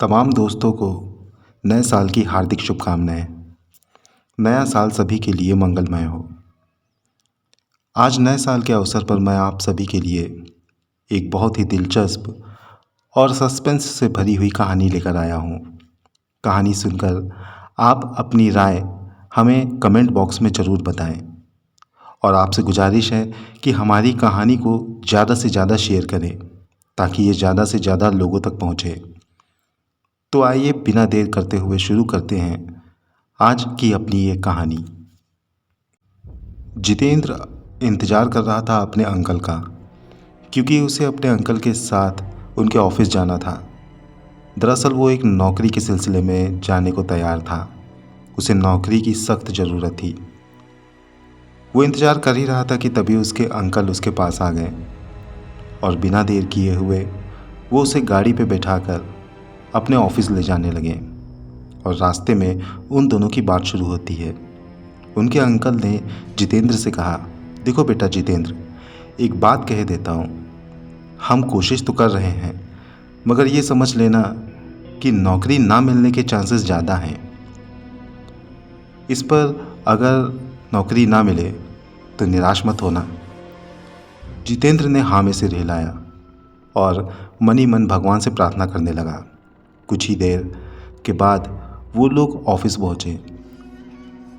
तमाम दोस्तों को नए साल की हार्दिक शुभकामनाएं। नया साल सभी के लिए मंगलमय हो। आज नए साल के अवसर पर मैं आप सभी के लिए एक बहुत ही दिलचस्प और सस्पेंस से भरी हुई कहानी लेकर आया हूँ। कहानी सुनकर आप अपनी राय हमें कमेंट बॉक्स में ज़रूर बताएं और आपसे गुजारिश है कि हमारी कहानी को ज़्यादा से ज़्यादा शेयर करें ताकि ये ज़्यादा से ज़्यादा लोगों तक पहुँचे। तो आइए बिना देर करते हुए शुरू करते हैं आज की अपनी ये कहानी। जितेंद्र इंतज़ार कर रहा था अपने अंकल का, क्योंकि उसे अपने अंकल के साथ उनके ऑफिस जाना था। दरअसल वो एक नौकरी के सिलसिले में जाने को तैयार था। उसे नौकरी की सख्त ज़रूरत थी। वो इंतज़ार कर ही रहा था कि तभी उसके अंकल उसके पास आ गए और बिना देर किए हुए वो उसे गाड़ी पे बैठाकर अपने ऑफिस ले जाने लगे। और रास्ते में उन दोनों की बात शुरू होती है। उनके अंकल ने जितेंद्र से कहा, देखो बेटा जितेंद्र, एक बात कह देता हूँ, हम कोशिश तो कर रहे हैं मगर ये समझ लेना कि नौकरी ना मिलने के चांसेस ज़्यादा हैं। इस पर अगर नौकरी ना मिले तो निराश मत होना। जितेंद्र ने हाँ में सिर हिलाया और मनी मन भगवान से प्रार्थना करने लगा। कुछ ही देर के बाद वो लोग ऑफिस पहुँचे।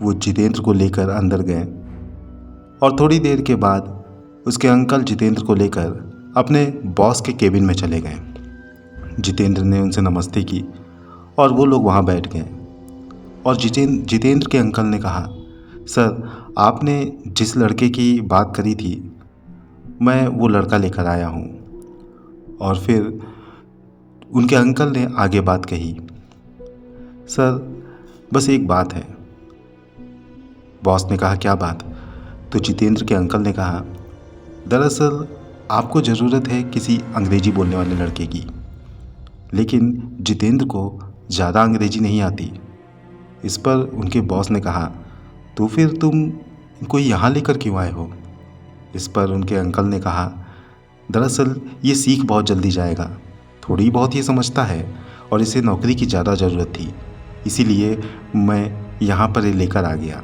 वो जितेंद्र को लेकर अंदर गए और थोड़ी देर के बाद उसके अंकल जितेंद्र को लेकर अपने बॉस के केबिन में चले गए। जितेंद्र ने उनसे नमस्ते की और वो लोग वहाँ बैठ गए। और जितेंद्र के अंकल ने कहा, सर आपने जिस लड़के की बात करी थी मैं वो लड़का लेकर आया हूँ। और फिर उनके अंकल ने आगे बात कही, सर बस एक बात है। बॉस ने कहा, क्या बात? तो जितेंद्र के अंकल ने कहा, दरअसल आपको ज़रूरत है किसी अंग्रेजी बोलने वाले लड़के की, लेकिन जितेंद्र को ज़्यादा अंग्रेजी नहीं आती। इस पर उनके बॉस ने कहा, तो फिर तुम इनको यहाँ लेकर क्यों आए हो? इस पर उनके अंकल ने कहा, दरअसल ये सीख बहुत जल्दी जाएगा, थोड़ी बहुत ये समझता है और इसे नौकरी की ज़्यादा ज़रूरत थी, इसीलिए मैं यहाँ पर ये लेकर आ गया।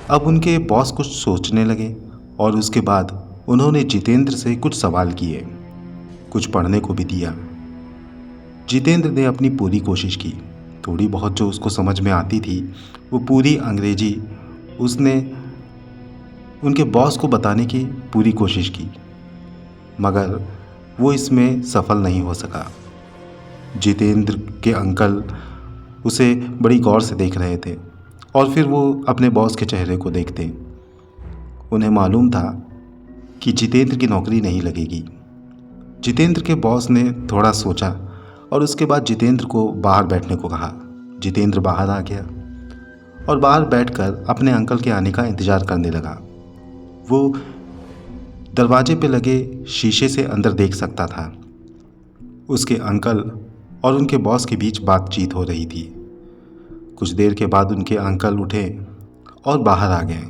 अब उनके बॉस कुछ सोचने लगे और उसके बाद उन्होंने जितेंद्र से कुछ सवाल किए, कुछ पढ़ने को भी दिया। जितेंद्र ने अपनी पूरी कोशिश की। थोड़ी बहुत जो उसको समझ में आती थी वो पूरी अंग्रेजी उसने उनके बॉस को बताने की पूरी कोशिश की, मगर वो इसमें सफल नहीं हो सका। जितेंद्र के अंकल उसे बड़ी गौर से देख रहे थे और फिर वो अपने बॉस के चेहरे को देखते। उन्हें मालूम था कि जितेंद्र की नौकरी नहीं लगेगी। जितेंद्र के बॉस ने थोड़ा सोचा और उसके बाद जितेंद्र को बाहर बैठने को कहा। जितेंद्र बाहर आ गया और बाहर बैठकर अपने अंकल के आने का इंतज़ार करने लगा। वो दरवाजे पे लगे शीशे से अंदर देख सकता था। उसके अंकल और उनके बॉस के बीच बातचीत हो रही थी। कुछ देर के बाद उनके अंकल उठे और बाहर आ गए।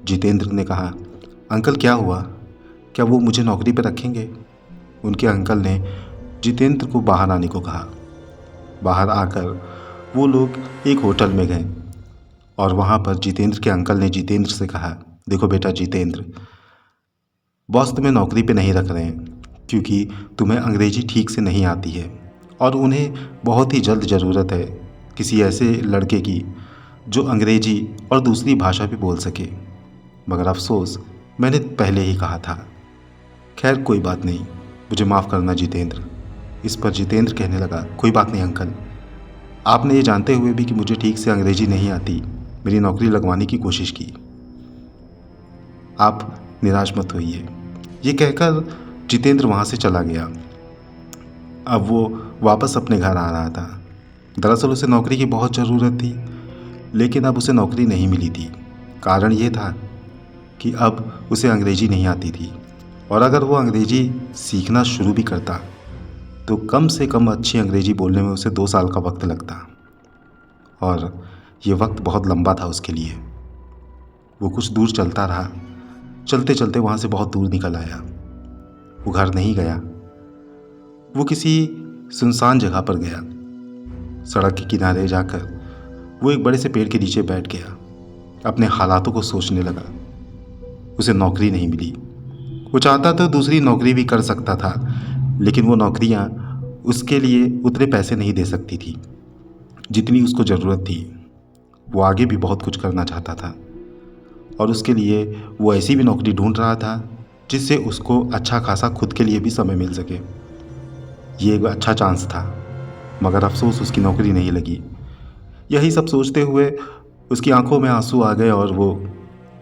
जितेंद्र ने कहा, अंकल क्या हुआ? क्या वो मुझे नौकरी पर रखेंगे? उनके अंकल ने जितेंद्र को बाहर आने को कहा। बाहर आकर वो लोग एक होटल में गए और वहाँ पर जितेंद्र के अंकल ने जितेंद्र से कहा, देखो बेटा जितेंद्र, बॉस तुम्हें नौकरी पे नहीं रख रहे हैं क्योंकि तुम्हें अंग्रेजी ठीक से नहीं आती है और उन्हें बहुत ही जल्द ज़रूरत है किसी ऐसे लड़के की जो अंग्रेजी और दूसरी भाषा भी बोल सके। मगर अफसोस मैंने पहले ही कहा था। खैर कोई बात नहीं, मुझे माफ़ करना जितेंद्र। इस पर जितेंद्र कहने लगा, कोई बात नहीं अंकल, आपने ये जानते हुए भी कि मुझे ठीक से अंग्रेजी नहीं आती मेरी नौकरी लगवाने की कोशिश की। आप निराश मत होइए। ये कहकर जितेंद्र वहाँ से चला गया। अब वो वापस अपने घर आ रहा था। दरअसल उसे नौकरी की बहुत ज़रूरत थी, लेकिन अब उसे नौकरी नहीं मिली थी। कारण ये था कि अब उसे अंग्रेजी नहीं आती थी और अगर वो अंग्रेजी सीखना शुरू भी करता तो कम से कम अच्छी अंग्रेजी बोलने में उसे 2 साल का वक्त लगता और ये वक्त बहुत लंबा था उसके लिए। वो कुछ दूर चलता रहा। चलते चलते वहाँ से बहुत दूर निकल आया। वो घर नहीं गया। वो किसी सुनसान जगह पर गया। सड़क के किनारे जाकर वो एक बड़े से पेड़ के नीचे बैठ गया। अपने हालातों को सोचने लगा। उसे नौकरी नहीं मिली। वो चाहता तो दूसरी नौकरी भी कर सकता था, लेकिन वो नौकरियां उसके लिए उतने पैसे नहीं दे सकती थी जितनी उसको ज़रूरत थी। वो आगे भी बहुत कुछ करना चाहता था और उसके लिए वो ऐसी भी नौकरी ढूंढ रहा था जिससे उसको अच्छा खासा खुद के लिए भी समय मिल सके। ये एक अच्छा चांस था, मगर अफसोस उसकी नौकरी नहीं लगी। यही सब सोचते हुए उसकी आंखों में आंसू आ गए और वो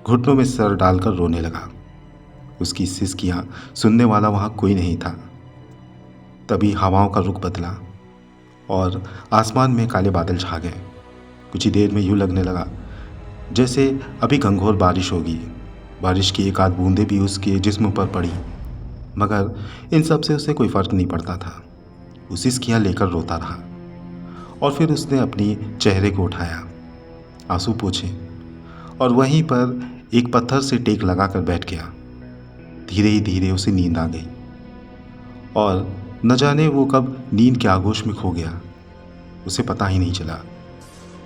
घुटनों में सर डालकर रोने लगा। उसकी सिसकियां सुनने वाला वहाँ कोई नहीं था। तभी हवाओं का रुख बदला और आसमान में काले बादल छा गए। कुछ ही देर में यूँ लगने लगा जैसे अभी घंघोर बारिश होगी। बारिश की एक आध बूंदें भी उसके जिस्म पर पड़ी, मगर इन सब से उसे कोई फ़र्क नहीं पड़ता था। वो सिसकियां लेकर रोता रहा और फिर उसने अपनी चेहरे को उठाया, आंसू पोंछे और वहीं पर एक पत्थर से टेक लगाकर बैठ गया। धीरे ही धीरे उसे नींद आ गई और न जाने वो कब नींद के आगोश में खो गया, उसे पता ही नहीं चला।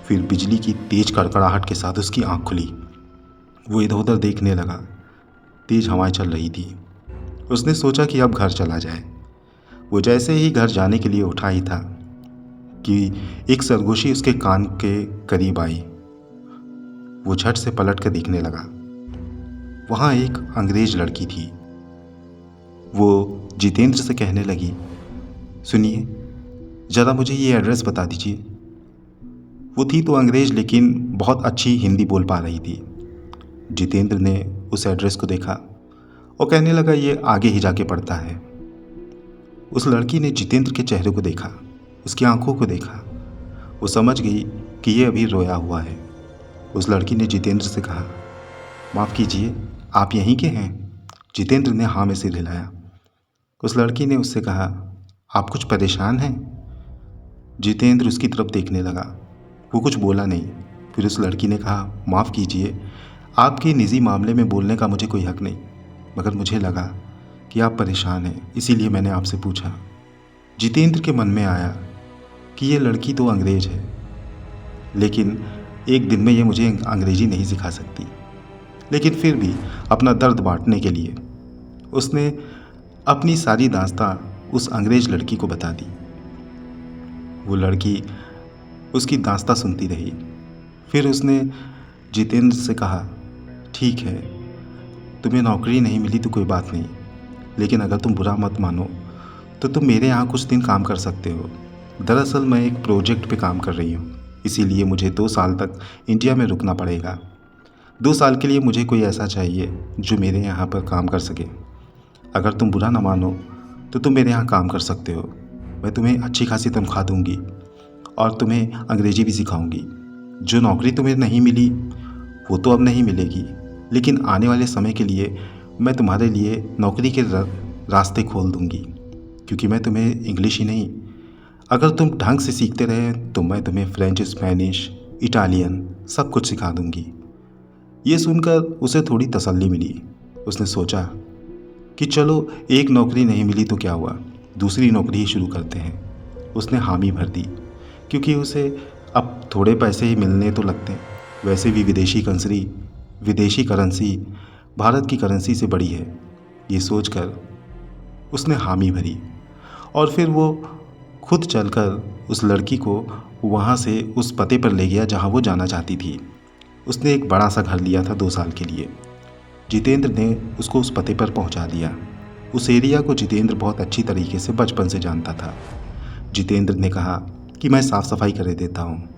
फिर बिजली की तेज कड़कड़ाहट के साथ उसकी आंख खुली। वो इधर उधर देखने लगा। तेज हवाएं चल रही थी। उसने सोचा कि अब घर चला जाए। वो जैसे ही घर जाने के लिए उठा ही था कि एक सरगोशी उसके कान के करीब आई। वो झट से पलट कर देखने लगा। वहाँ एक अंग्रेज लड़की थी। वो जितेंद्र से कहने लगी, सुनिए, ज़रा मुझे ये एड्रेस बता दीजिए। वो थी तो अंग्रेज, लेकिन बहुत अच्छी हिंदी बोल पा रही थी। जितेंद्र ने उस एड्रेस को देखा और कहने लगा, ये आगे ही जाके पड़ता है। उस लड़की ने जितेंद्र के चेहरे को देखा, उसकी आंखों को देखा। वो समझ गई कि ये अभी रोया हुआ है। उस लड़की ने जितेंद्र से कहा, माफ़ कीजिए, आप यहीं के हैं? जितेंद्र ने हाँ में सिर हिलाया। उस लड़की ने उससे कहा, आप कुछ परेशान हैं? जितेंद्र उसकी तरफ देखने लगा। वो कुछ बोला नहीं। फिर उस लड़की ने कहा, माफ़ कीजिए, आपके निजी मामले में बोलने का मुझे कोई हक नहीं, मगर मुझे लगा कि आप परेशान हैं, इसीलिए मैंने आपसे पूछा। जितेंद्र के मन में आया कि ये लड़की तो अंग्रेज है, लेकिन एक दिन में ये मुझे अंग्रेजी नहीं सिखा सकती। लेकिन फिर भी अपना दर्द बांटने के लिए उसने अपनी सारी दास्तां उस अंग्रेज लड़की को बता दी। वो लड़की उसकी दास्तां सुनती रही। फिर उसने जितेंद्र से कहा, ठीक है, तुम्हें नौकरी नहीं मिली तो कोई बात नहीं, लेकिन अगर तुम बुरा मत मानो तो तुम मेरे यहाँ कुछ दिन काम कर सकते हो। दरअसल मैं एक प्रोजेक्ट पे काम कर रही हूँ, इसीलिए मुझे 2 साल तक इंडिया में रुकना पड़ेगा। 2 साल के लिए मुझे कोई ऐसा चाहिए जो मेरे यहाँ पर काम कर सके। अगर तुम बुरा ना मानो तो तुम मेरे यहाँ काम कर सकते हो। मैं तुम्हें अच्छी खासी तनख्वाह दूँगी और तुम्हें अंग्रेजी भी सिखाऊंगी। जो नौकरी तुम्हें नहीं मिली वो तो अब नहीं मिलेगी, लेकिन आने वाले समय के लिए मैं तुम्हारे लिए नौकरी के रास्ते खोल दूंगी, क्योंकि मैं तुम्हें इंग्लिश ही नहीं, अगर तुम ढंग से सीखते रहे तो मैं तुम्हें फ्रेंच, स्पेनिश, इटालियन सब कुछ सिखा दूंगी। ये सुनकर उसे थोड़ी तसल्ली मिली। उसने सोचा कि चलो, एक नौकरी नहीं मिली तो क्या हुआ, दूसरी नौकरी ही शुरू करते हैं। उसने हामी भर दी, क्योंकि उसे अब थोड़े पैसे ही मिलने तो लगते हैं। वैसे भी विदेशी करेंसी भारत की करेंसी से बड़ी है। ये सोचकर उसने हामी भरी और फिर वो खुद चलकर उस लड़की को वहाँ से उस पते पर ले गया जहाँ वो जाना चाहती थी। उसने एक बड़ा सा घर लिया था 2 साल के लिए। जितेंद्र ने उसको उस पते पर पहुँचा दिया। उस एरिया को जितेंद्र बहुत अच्छी तरीके से बचपन से जानता था। जितेंद्र ने कहा कि मैं साफ़ सफाई कर देता हूँ।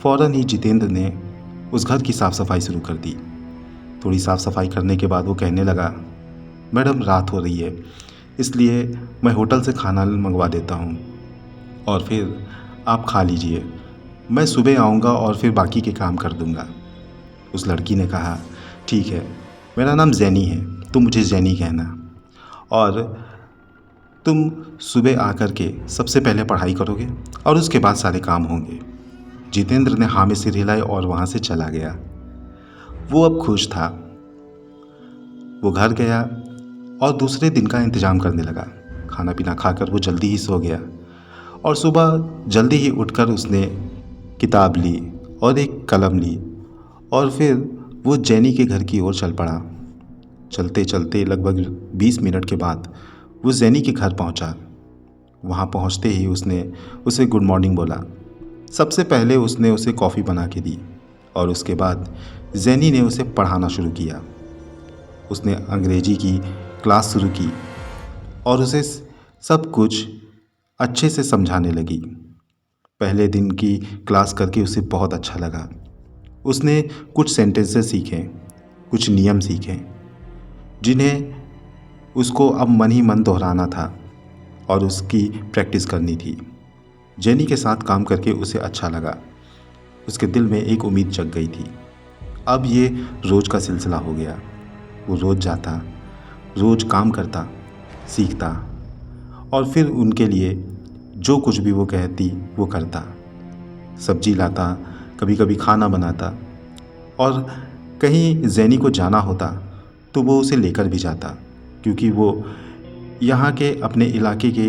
फ़ौरन ही जितेंद्र ने उस घर की साफ़ सफाई शुरू कर दी। थोड़ी साफ़ सफाई करने के बाद वो कहने लगा, मैडम रात हो रही है, इसलिए मैं होटल से खाना मंगवा देता हूँ और फिर आप खा लीजिए। मैं सुबह आऊँगा और फिर बाकी के काम कर दूँगा। उस लड़की ने कहा, ठीक है, मेरा नाम जैनी है, तुम मुझे जैनी कहना, और तुम सुबह आकर के सबसे पहले पढ़ाई करोगे और उसके बाद सारे काम होंगे। जितेंद्र ने हाँ में सिर हिलाए और वहाँ से चला गया। वो अब खुश था। वो घर गया और दूसरे दिन का इंतज़ाम करने लगा। खाना पीना खाकर वो जल्दी ही सो गया। और सुबह जल्दी ही उठकर उसने किताब ली और एक कलम ली और फिर वो जेनी के घर की ओर चल पड़ा। चलते चलते लगभग 20 मिनट के बाद वो जेनी के घर पहुंचा। वहां पहुंचते ही उसने उसे गुड मॉर्निंग बोला। सबसे पहले उसने उसे कॉफ़ी बना के दी और उसके बाद जेनी ने उसे पढ़ाना शुरू किया। उसने अंग्रेजी की क्लास शुरू की और उसे सब कुछ अच्छे से समझाने लगी। पहले दिन की क्लास करके उसे बहुत अच्छा लगा। उसने कुछ सेंटेंसेस सीखे, कुछ नियम सीखे जिन्हें उसको अब मन ही मन दोहराना था और उसकी प्रैक्टिस करनी थी। जेनी के साथ काम करके उसे अच्छा लगा। उसके दिल में एक उम्मीद जग गई थी। अब ये रोज़ का सिलसिला हो गया। वो रोज़ जाता, रोज़ काम करता, सीखता और फिर उनके लिए जो कुछ भी वो कहती वो करता। सब्जी लाता, कभी कभी खाना बनाता और कहीं जेनी को जाना होता तो वो उसे लेकर भी जाता, क्योंकि वो यहाँ के अपने इलाके के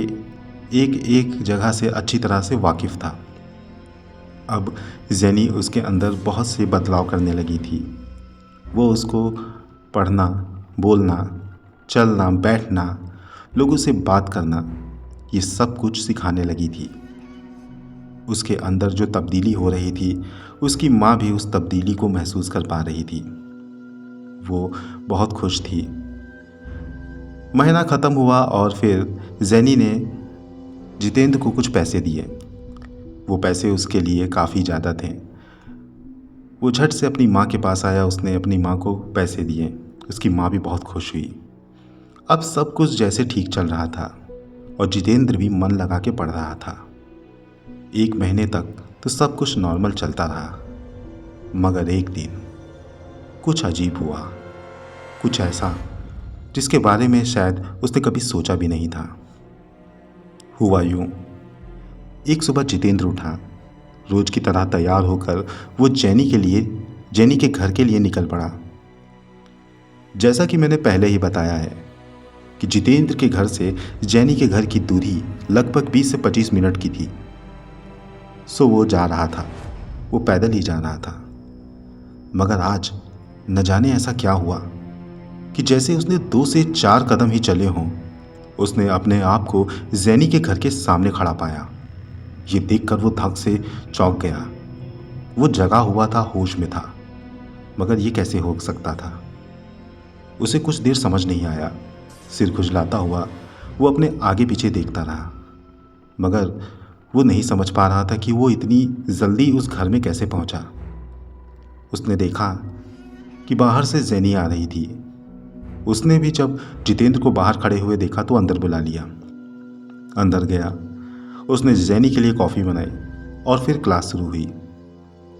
एक एक जगह से अच्छी तरह से वाकिफ़ था। अब जेनी उसके अंदर बहुत से बदलाव करने लगी थी। वो उसको पढ़ना, बोलना, चलना, बैठना, लोगों से बात करना, ये सब कुछ सिखाने लगी थी। उसके अंदर जो तब्दीली हो रही थी, उसकी माँ भी उस तब्दीली को महसूस कर पा रही थी। वो बहुत खुश थी। महीना ख़त्म हुआ और फिर जेनी ने जितेंद्र को कुछ पैसे दिए। वो पैसे उसके लिए काफ़ी ज़्यादा थे। वो झट से अपनी माँ के पास आया, उसने अपनी माँ को पैसे दिए। उसकी माँ भी बहुत खुश हुई। अब सब कुछ जैसे ठीक चल रहा था और जितेंद्र भी मन लगा के पढ़ रहा था। 1 महीने तक तो सब कुछ नॉर्मल चलता रहा, मगर एक दिन कुछ अजीब हुआ, कुछ ऐसा जिसके बारे में शायद उसने कभी सोचा भी नहीं था। हुआ यूं, एक सुबह जितेंद्र उठा। रोज की तरह तैयार होकर वो जेनी के घर के लिए निकल पड़ा। जैसा कि मैंने पहले ही बताया है कि जितेंद्र के घर से जेनी के घर की दूरी लगभग 20 से 25 मिनट की थी। सो वो जा रहा था, वो पैदल ही जा रहा था। मगर आज न जाने ऐसा क्या हुआ कि जैसे उसने 2 से 4 कदम ही चले हों, उसने अपने आप को जेनी के घर के सामने खड़ा पाया। ये देखकर वो धक से चौंक गया। वो जगा हुआ था, होश में था, मगर ये कैसे हो सकता था? उसे कुछ देर समझ नहीं आया। सिर खुजलाता हुआ वो अपने आगे पीछे देखता रहा, मगर वो नहीं समझ पा रहा था कि वो इतनी जल्दी उस घर में कैसे पहुंचा। उसने देखा कि बाहर से जेनी आ रही थी। उसने भी जब जितेंद्र को बाहर खड़े हुए देखा तो अंदर बुला लिया। अंदर गया, उसने जेनी के लिए कॉफ़ी बनाई और फिर क्लास शुरू हुई।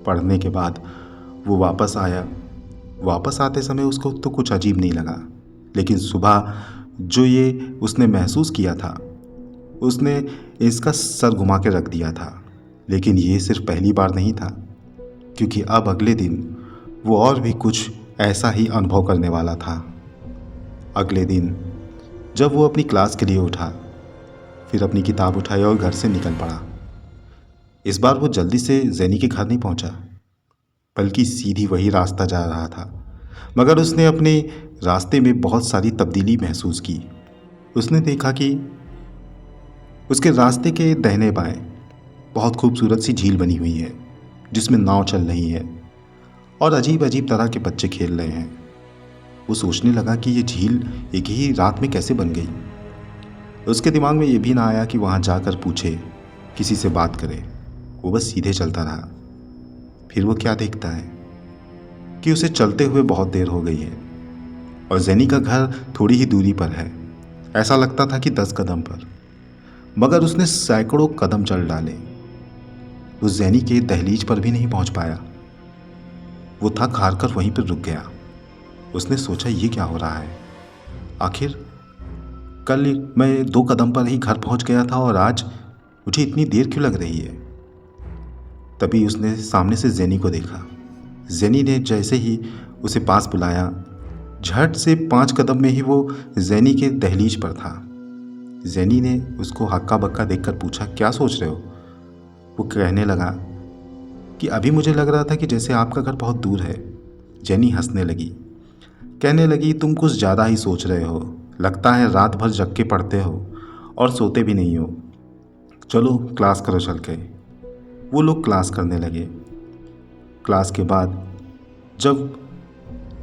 पढ़ने के बाद वो वापस आया। वापस आते समय उसको तो कुछ अजीब नहीं लगा, लेकिन सुबह जो ये उसने महसूस किया था, उसने इसका सर घुमा के रख दिया था। लेकिन ये सिर्फ पहली बार नहीं था, क्योंकि अब अगले दिन वो और भी कुछ ऐसा ही अनुभव करने वाला था। अगले दिन जब वो अपनी क्लास के लिए उठा, फिर अपनी किताब उठाई और घर से निकल पड़ा। इस बार वो जल्दी से जेनी के घर नहीं पहुंचा, बल्कि सीधी वही रास्ता जा रहा था। मगर उसने अपने रास्ते में बहुत सारी तब्दीली महसूस की। उसने देखा कि उसके रास्ते के दाहिने बाएं बहुत खूबसूरत सी झील बनी हुई है, जिसमें नाव चल रही है और अजीब अजीब तरह के बच्चे खेल रहे हैं। वो सोचने लगा कि ये झील एक ही रात में कैसे बन गई। उसके दिमाग में ये भी ना आया कि वहाँ जाकर पूछे, किसी से बात करे। वो बस सीधे चलता रहा। फिर वो क्या देखता है कि उसे चलते हुए बहुत देर हो गई है और जेनी का घर थोड़ी ही दूरी पर है। ऐसा लगता था कि 10 कदम पर, मगर उसने सैकड़ों कदम चल डाले। वो जेनी के दहलीज पर भी नहीं पहुंच पाया। वो थक हार कर वहीं पर रुक गया। उसने सोचा, ये क्या हो रहा है? आखिर कल मैं 2 कदम पर ही घर पहुंच गया था और आज मुझे इतनी देर क्यों लग रही है? तभी उसने सामने से जेनी को देखा। जेनी ने जैसे ही उसे पास बुलाया, झट से 5 कदम में ही वो जेनी के दहलीज पर था। जैनी ने उसको हक्का बक्का देखकर पूछा, क्या सोच रहे हो? वो कहने लगा कि अभी मुझे लग रहा था कि जैसे आपका घर बहुत दूर है। जैनी हंसने लगी, कहने लगी, तुम कुछ ज़्यादा ही सोच रहे हो। लगता है रात भर जग के पढ़ते हो और सोते भी नहीं हो। चलो क्लास करो चल के। वो लोग क्लास करने लगे। क्लास के बाद जब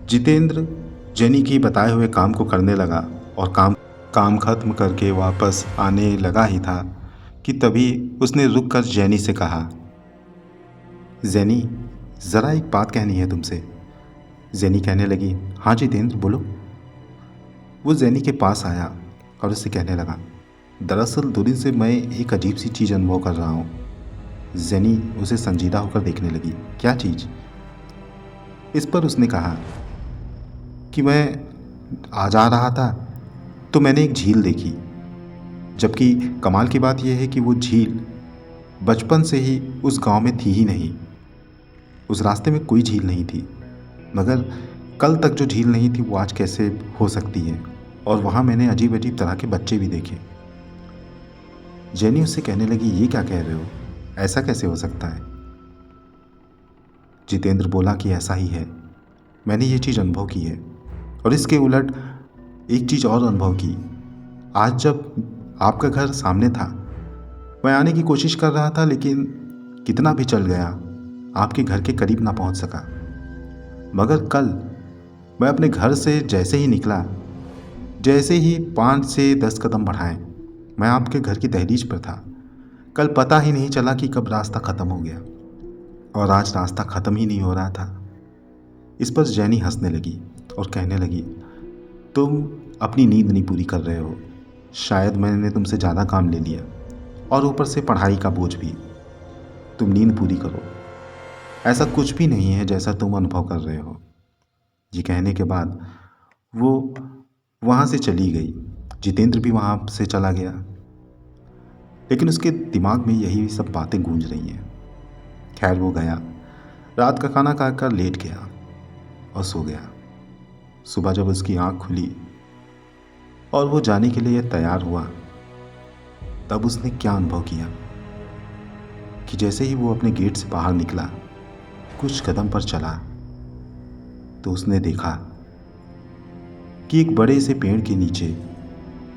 जितेंद्र जेनी की बताए हुए काम को करने लगा और काम काम खत्म करके वापस आने लगा ही था कि तभी उसने रुक कर जेनी से कहा, जेनी, ज़रा एक बात कहनी है तुमसे। जेनी कहने लगी, हाँ जितेंद्र बोलो। वो जेनी के पास आया और उससे कहने लगा, दरअसल 2 दिन से मैं एक अजीब सी चीज़ अनुभव कर रहा हूँ। जेनी उसे संजीदा होकर देखने लगी, क्या चीज़? इस पर उसने कहा कि मैं आ जा रहा था तो मैंने एक झील देखी। जबकि कमाल की बात यह है कि वो झील बचपन से ही उस गांव में थी ही नहीं। उस रास्ते में कोई झील नहीं थी, मगर कल तक जो झील नहीं थी वो आज कैसे हो सकती है? और वहाँ मैंने अजीब अजीब तरह के बच्चे भी देखे। जेनी उससे कहने लगी, ये क्या कह रहे हो? ऐसा कैसे हो सकता है? जितेंद्र बोला कि ऐसा ही है, मैंने ये चीज़ अनुभव की है। और इसके उलट एक चीज़ और अनुभव की। आज जब आपका घर सामने था, मैं आने की कोशिश कर रहा था, लेकिन कितना भी चल गया आपके घर के करीब ना पहुंच सका। मगर कल मैं अपने घर से जैसे ही निकला, जैसे ही 5 से 10 कदम बढ़ाए, मैं आपके घर की दहलीज पर था। कल पता ही नहीं चला कि कब रास्ता ख़त्म हो गया, और आज रास्ता ख़त्म ही नहीं हो रहा था। इस पर जैनी हंसने लगी और कहने लगी, तुम अपनी नींद नहीं पूरी कर रहे हो। शायद मैंने तुमसे ज़्यादा काम ले लिया, और ऊपर से पढ़ाई का बोझ भी। तुम नींद पूरी करो, ऐसा कुछ भी नहीं है जैसा तुम अनुभव कर रहे हो। ये कहने के बाद वो वहाँ से चली गई। जितेंद्र भी वहाँ से चला गया, लेकिन उसके दिमाग में यही सब बातें गूंज रही हैं। खैर वो गया, रात का खाना खाकर लेट गया और सो गया। सुबह जब उसकी आँख खुली और वो जाने के लिए तैयार हुआ, तब उसने क्या अनुभव किया कि जैसे ही वो अपने गेट से बाहर निकला, कुछ कदम पर चला, तो उसने देखा कि एक बड़े से पेड़ के नीचे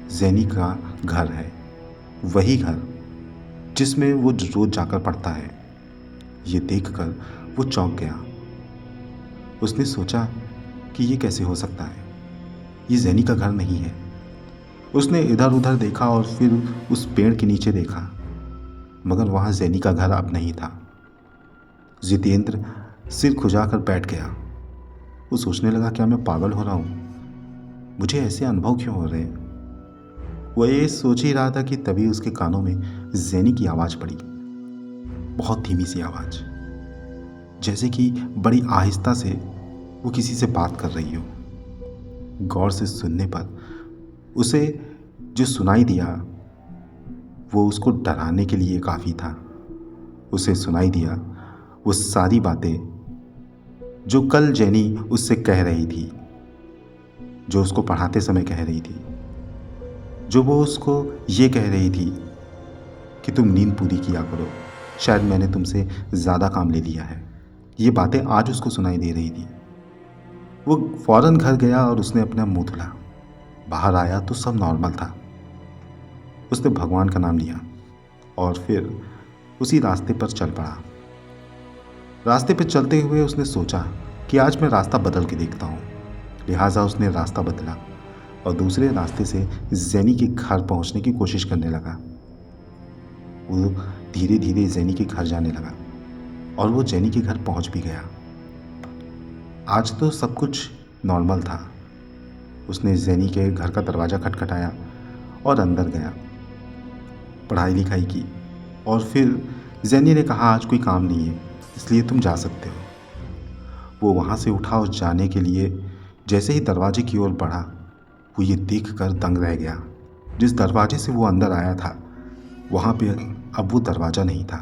जैनी का घर है। वही घर जिसमें वो रोज जाकर पढ़ता है। ये देखकर वो चौंक गया। उसने सोचा कि ये कैसे हो सकता है, ये जैनी का घर नहीं है। उसने इधर उधर देखा और फिर उस पेड़ के नीचे देखा, मगर वहाँ जैनी का घर अब नहीं था। जितेंद्र सिर खुजाकर बैठ गया। वो सोचने लगा, क्या मैं पागल हो रहा हूँ? मुझे ऐसे अनुभव क्यों हो रहे हैं? वो ये सोच ही रहा था कि तभी उसके कानों में जैनी की आवाज़ पड़ी। बहुत धीमी सी आवाज़, जैसे कि बड़ी आहिस्ता से वो किसी से बात कर रही हो। गौर से सुनने पर उसे जो सुनाई दिया वो उसको डराने के लिए काफ़ी था। उसे सुनाई दिया वो सारी बातें जो कल जेनी उससे कह रही थी, जो उसको पढ़ाते समय कह रही थी, जो वो उसको ये कह रही थी कि तुम नींद पूरी किया करो, शायद मैंने तुमसे ज़्यादा काम ले लिया है। ये बातें आज उसको सुनाई दे रही थी। वो फ़ौरन घर गया और उसने अपना मुंह धुला। बाहर आया तो सब नॉर्मल था। उसने भगवान का नाम लिया और फिर उसी रास्ते पर चल पड़ा। रास्ते पर चलते हुए उसने सोचा कि आज मैं रास्ता बदल के देखता हूँ। लिहाजा उसने रास्ता बदला और दूसरे रास्ते से जैनी के घर पहुँचने की कोशिश करने लगा। वो धीरे धीरे जैनी के घर जाने लगा और वो जैनी के घर पहुँच भी गया। आज तो सब कुछ नॉर्मल था। उसने जैनी के घर का दरवाज़ा खटखटाया और अंदर गया। पढ़ाई लिखाई की और फिर जैनी ने कहा, आज कोई काम नहीं है, इसलिए तुम जा सकते हो। वो वहाँ से उठा और जाने के लिए जैसे ही दरवाजे की ओर बढ़ा, वो ये देखकर दंग रह गया। जिस दरवाजे से वो अंदर आया था, वहाँ पे अब वो दरवाज़ा नहीं था।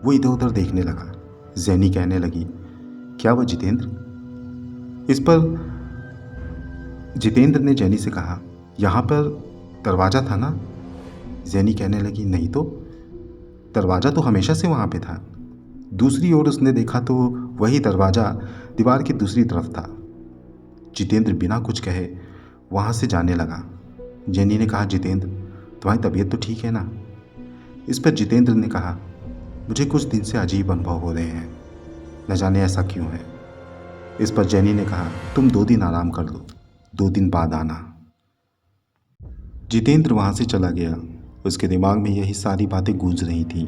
वो इधर उधर देखने लगा। जैनी कहने लगी, क्या वो जितेंद्र? इस पर जितेंद्र ने जैनी से कहा, यहाँ पर दरवाज़ा था ना? जैनी कहने लगी, नहीं तो, दरवाज़ा तो हमेशा से वहाँ पे था। दूसरी ओर उसने देखा तो वही दरवाज़ा दीवार की दूसरी तरफ था। जितेंद्र बिना कुछ कहे वहाँ से जाने लगा। जैनी ने कहा, जितेंद्र तुम्हारी तबीयत तो ठीक है ना? इस पर जितेंद्र ने कहा, मुझे कुछ दिन से अजीब अनुभव हो रहे हैं, न जाने ऐसा क्यों है। इस पर जैनी ने कहा, तुम 2 दिन आराम कर लो, 2 दिन बाद आना। जितेंद्र वहाँ से चला गया। उसके दिमाग में यही सारी बातें गूंज रही थीं।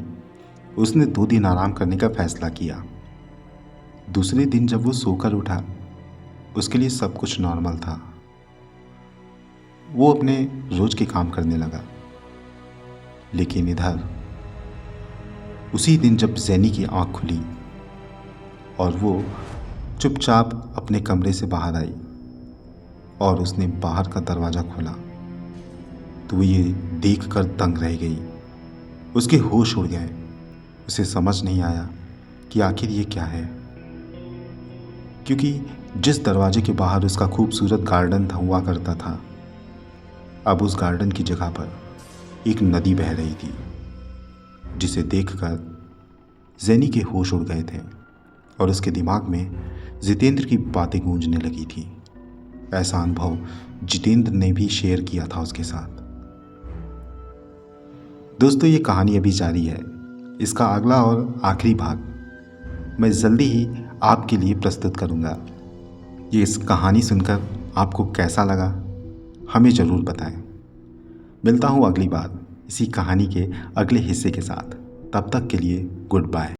उसने 2 दिन आराम करने का फैसला किया। दूसरे दिन जब वो सोकर उठा, उसके लिए सब कुछ नॉर्मल था। वो अपने रोज के काम करने लगा। लेकिन इधर उसी दिन जब जैनी की आंख खुली और वो चुपचाप अपने कमरे से बाहर आई और उसने बाहर का दरवाज़ा खोला, तो वो ये देखकर दंग रह गई। उसके होश उड़ गए। उसे समझ नहीं आया कि आखिर ये क्या है, क्योंकि जिस दरवाजे के बाहर उसका खूबसूरत गार्डन था हुआ करता था, अब उस गार्डन की जगह पर एक नदी बह रही थी, जिसे देखकर जैनी के होश उड़ गए थे और उसके दिमाग में जितेंद्र की बातें गूंजने लगी थी। ऐसा अनुभव जितेंद्र ने भी शेयर किया था उसके साथ। दोस्तों, ये कहानी अभी जारी है। इसका अगला और आखिरी भाग मैं जल्दी ही आपके लिए प्रस्तुत करूँगा। ये इस कहानी सुनकर आपको कैसा लगा, हमें ज़रूर बताएं। मिलता हूँ अगली बार इसी कहानी के अगले हिस्से के साथ। तब तक के लिए गुड बाय।